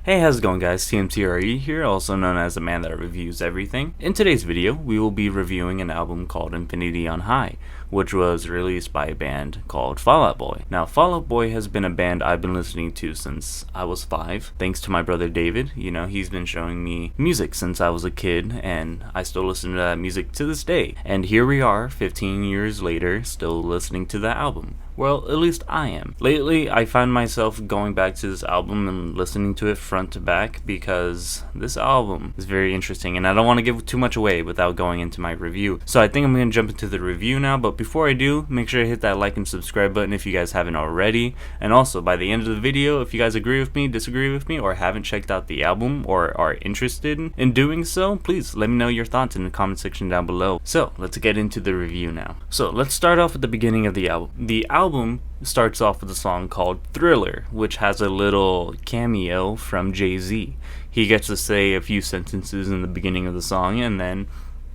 Hey, how's it going guys? TMTRE here, also known as the man that reviews everything. In today's video, we will be reviewing an album called Infinity on High, which was released by a band called Fall Out Boy. Now, Fall Out Boy has been a band I've been listening to since I was 5, thanks to my brother David. You know, he's been showing me music since I was a kid, and I still listen to that music to this day. And here we are, 15 years later, still listening to that album. Well, at least I am. Lately, I find myself going back to this album and listening to it front to back because this album is very interesting and I don't want to give too much away without going into my review. So I think I'm going to jump into the review now, but before I do, make sure to hit that like and subscribe button if you guys haven't already. And also, by the end of the video, if you guys agree with me, disagree with me, or haven't checked out the album or are interested in doing so, please let me know your thoughts in the comment section down below. So, let's get into the review now. So, let's start off at the beginning of the album. The album starts off with a song called Thriller, which has a little cameo from Jay-Z. He gets to say a few sentences in the beginning of the song and then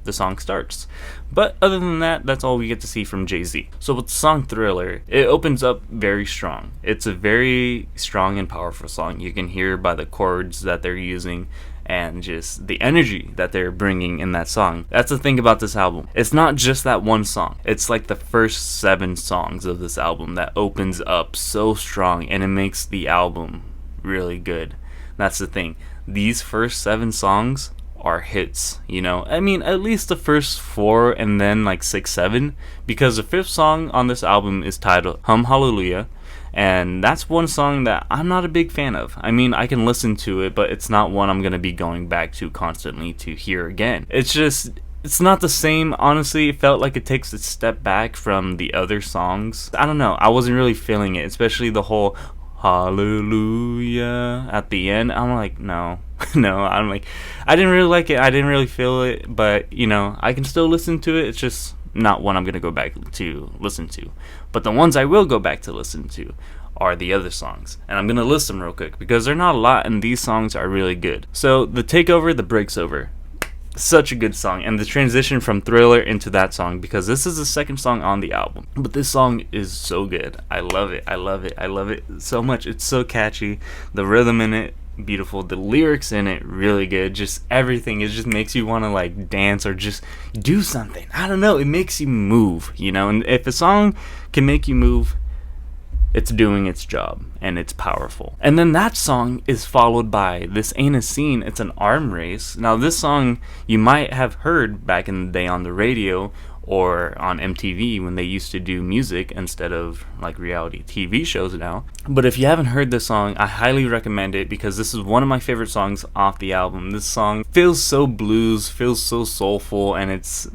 the song starts. But other than that, that's all we get to see from Jay-Z. So with the song Thriller, it opens up very strong. It's a very strong and powerful song. You can hear by the chords that they're using and just the energy that they're bringing in that song. That's the thing about this album. It's not just that one song. It's like the first 7 songs of this album that opens up so strong and it makes the album really good. That's the thing. These first 7 songs are hits, you know. I mean, at least the first 4 and then like 6, 7, because the 5th song on this album is titled Hum Hallelujah. And that's one song that I'm not a big fan of. I mean, I can listen to it, but it's not one I'm going to be going back to constantly to hear again. It's not the same. Honestly, it felt like it takes a step back from the other songs. I don't know. I wasn't really feeling it, especially the whole hallelujah at the end. I'm like, no. No, I didn't really like it. I didn't really feel it, but, you know, I can still listen to it. It's just not one I'm going to go back to listen to. But the ones I will go back to listen to are the other songs. And I'm going to list them real quick because they're not a lot and these songs are really good. So, The Takeover, The Break's Over. Such a good song. And the transition from Thriller into that song, because this is the second song on the album. But this song is so good. I love it. I love it. I love it so much. It's so catchy. The rhythm in it, beautiful. The lyrics in it, really good. Just everything. It just makes you want to like dance or just do something. I don't know. It makes you move, you know. And if a song can make you move, it's doing its job and it's powerful. And then that song is followed by This Ain't a Scene. It's an arm race. Now this song you might have heard back in the day on the radio or on MTV when they used to do music instead of like reality TV shows now. But if you haven't heard this song, I highly recommend it because this is one of my favorite songs off the album. This song feels so blues, feels so soulful, and it's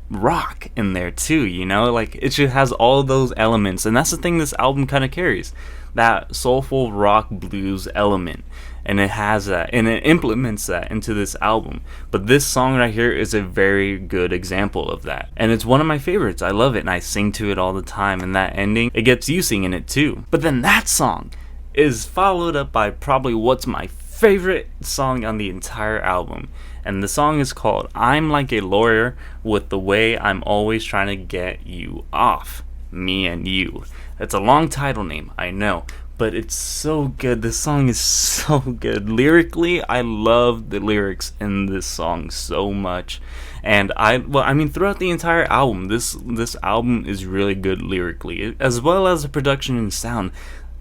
rock in there too, you know, like it just has all those elements, and that's the thing this album kind of carries, that soulful rock blues element, and it has that and it implements that into this album. But this song right here is a very good example of that, and it's one of my favorites. I love it and I sing to it all the time, and that ending, it gets you singing it too. But then that song is followed up by probably what's my favorite song on the entire album, and the song is called I'm Like a Lawyer with the Way I'm Always Trying to Get You Off, Me and You. It's a long title name, I know, but it's so good. This song is so good. Lyrically, I love the lyrics in this song so much. And throughout the entire album, this album is really good lyrically, as well as the production and sound.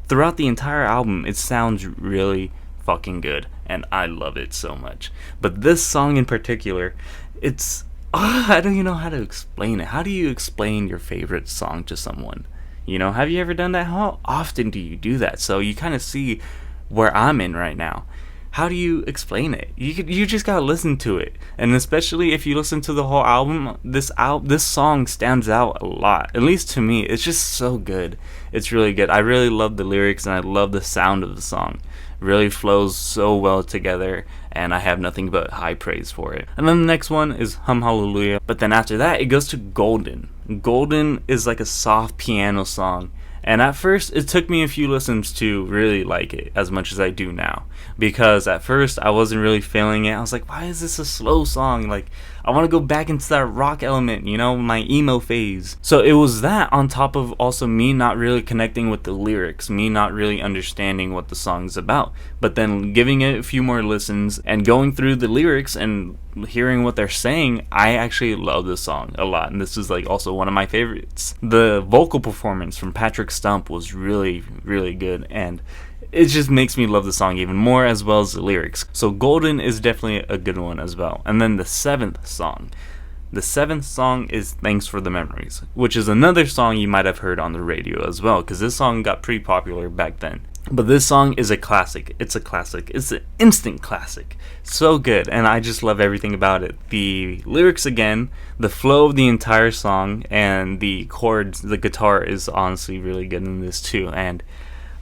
Throughout the entire album, it sounds really fucking good, and I love it so much. But this song in particular, I don't even know how to explain it. How do you explain your favorite song to someone? You know, have you ever done that? How often do you do that? So you kind of see where I'm in right now. How do you explain it? You just gotta listen to it, and especially if you listen to the whole album, this song stands out a lot. At least to me, it's just so good. It's really good. I really love the lyrics and I love the sound of the song. It really flows so well together, and I have nothing but high praise for it. And then the next one is Hum Hallelujah. But then after that, it goes to Golden. Golden is like a soft piano song. And at first, it took me a few listens to really like it as much as I do now. Because at first, I wasn't really feeling it. I was like, why is this a slow song? Like, I want to go back into that rock element, my emo phase. So it was that on top of also me not really connecting with the lyrics, me not really understanding what the song's about. But then giving it a few more listens and going through the lyrics and hearing what they're saying, I actually love this song a lot, and this is like also one of my favorites. The vocal performance from Patrick Stump was really, really good, and it just makes me love the song even more, as well as the lyrics. So Golden is definitely a good one as well. And then the seventh song is Thanks for the Memories, which is another song you might have heard on the radio as well, because this song got pretty popular back then. But this song is a classic. It's a classic. It's an instant classic. So good, and I just love everything about it. The lyrics again, the flow of the entire song, and the chords, the guitar is honestly really good in this too. And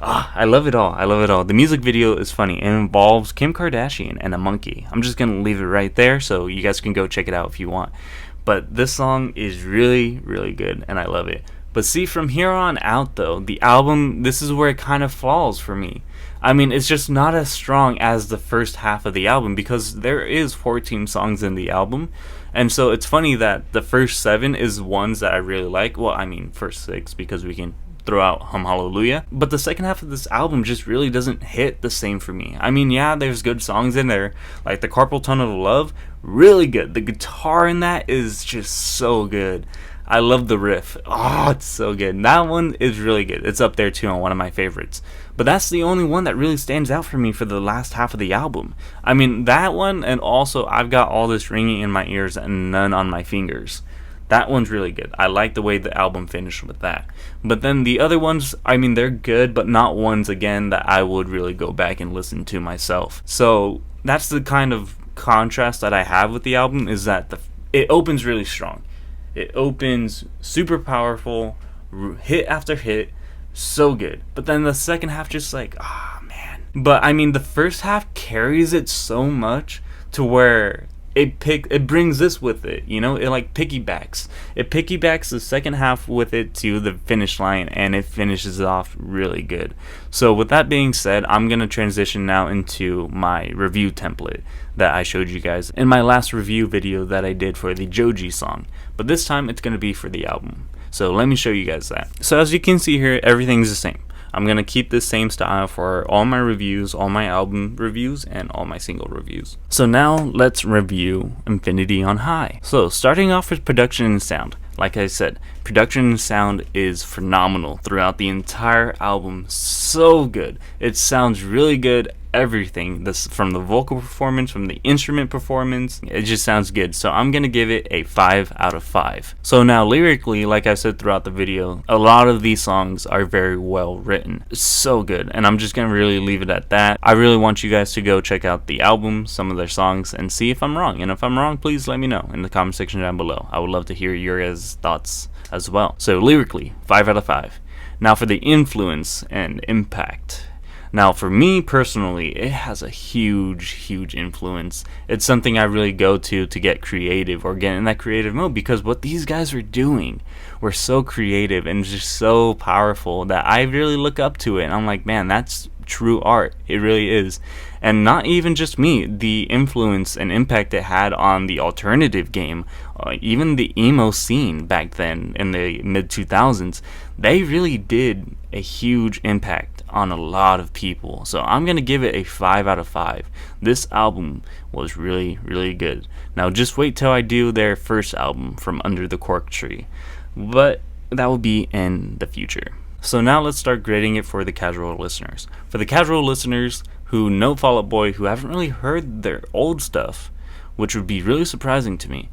I love it all. I love it all. The music video is funny. It involves Kim Kardashian and a monkey. I'm just going to leave it right there so you guys can go check it out if you want. But this song is really, really good, and I love it. But see, from here on out, though, the album, this is where it kind of falls for me. I mean, it's just not as strong as the first half of the album, because there is 14 songs in the album. And so it's funny that the first 7 is ones that I really like. Well, I mean, first 6, because we can throw out Hum Hallelujah. But the second half of this album just really doesn't hit the same for me. I mean, yeah, there's good songs in there, like the Carpal Tunnel of Love, really good. The guitar in that is just so good. I love the riff. Oh, it's so good. That one is really good. It's up there too on one of my favorites. But that's the only one that really stands out for me for the last half of the album. I mean, that one, and also I've Got All This Ringing in My Ears and None on My Fingers. That one's really good. I like the way the album finished with that. But then the other ones, I mean, they're good, but not ones, again, that I would really go back and listen to myself. So that's the kind of contrast that I have with the album, is that it opens really strong. It opens super powerful, hit after hit, so good. But then the second half just like, man. But I mean, the first half carries it so much to where it brings this with it, it like piggybacks. It piggybacks the second half with it to the finish line, and it finishes it off really good. So with that being said, I'm going to transition now into my review template that I showed you guys in my last review video that I did for the Joji song. But this time it's going to be for the album. So let me show you guys that. So as you can see here, everything's the same. I'm going to keep the same style for all my reviews, all my album reviews, and all my single reviews. So now let's review Infinity on High. So starting off with production and sound. Like I said, production and sound is phenomenal throughout the entire album. So good. It sounds really good. Everything, this from the vocal performance, from the instrument performance, it just sounds good. So I'm gonna give it a 5 out of 5. So now lyrically, like I said throughout the video, a lot of these songs are very well written. So good, and I'm just gonna really leave it at that. I really want you guys to go check out the album, some of their songs, and see if I'm wrong. And if I'm wrong, please let me know in the comment section down below. I would love to hear your guys' thoughts as well. So lyrically, 5 out of 5. Now for the influence and impact. Now, for me personally, it has a huge influence. It's something I really go to get creative or get in that creative mode, because what these guys are doing were so creative and just so powerful that I really look up to it. And I'm like, man, that's true art. It really is. And not even just me, the influence and impact it had on the alternative game, even the emo scene back then in the mid 2000s, they really did a huge impact on a lot of people. So I'm gonna give it a 5 out of 5. This album was really good. Now just wait till I do their first album, From Under the Cork Tree, but that will be in the future. So now let's start grading it for the casual listeners. For the casual listeners who know Fall Out Boy, who haven't really heard their old stuff, which would be really surprising to me,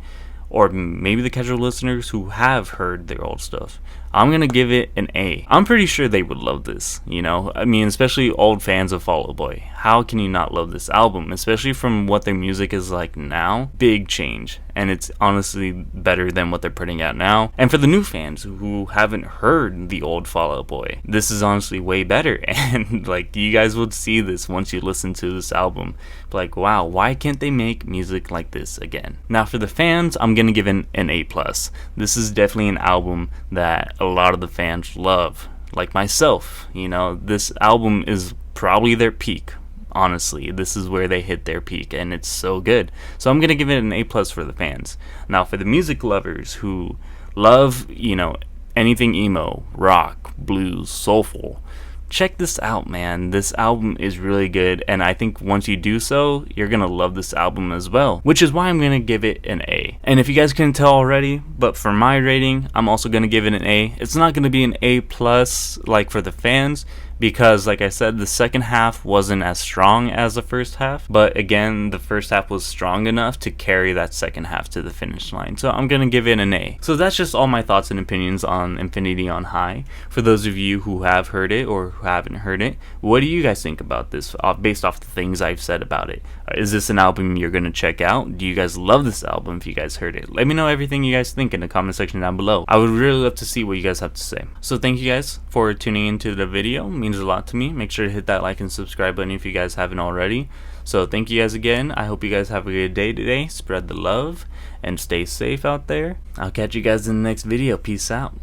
or maybe the casual listeners who have heard their old stuff, I'm gonna give it an A. I'm pretty sure they would love this, I mean, especially old fans of Fall Out Boy. How can you not love this album, especially from what their music is like now? Big change, and it's honestly better than what they're putting out now. And for the new fans who haven't heard the old Fall Out Boy, this is honestly way better, and like, you guys would see this once you listen to this album. Like, wow, why can't they make music like this again? Now for the fans, I'm gonna give it an A+. This is definitely an album that a lot of the fans love, like myself. This album is probably their peak, honestly. This is where they hit their peak, and it's so good. So I'm gonna give it an A plus for the fans. Now for the music lovers who love, anything emo, rock, blues, soulful, check this out, man. This album is really good, and I think once you do so, you're gonna love this album as well, which is why I'm gonna give it an A. And if you guys couldn't tell already, but for my rating, I'm also gonna give it an A. It's not gonna be an A plus like for the fans, because like I said, the second half wasn't as strong as the first half, but again, the first half was strong enough to carry that second half to the finish line. So I'm gonna give it an A. So that's just all my thoughts and opinions on Infinity on High. For those of you who have heard it or who haven't heard it, what do you guys think about this based off the things I've said about it? Is this an album you're gonna check out? Do you guys love this album if you guys heard it? Let me know everything you guys think in the comment section down below. I would really love to see what you guys have to say. So thank you guys for tuning into the video. It means a lot to me. Make sure to hit that like and subscribe button if you guys haven't already. So thank you guys again. I hope you guys have a good day today. Spread the love and stay safe out there. I'll catch you guys in the next video. Peace out.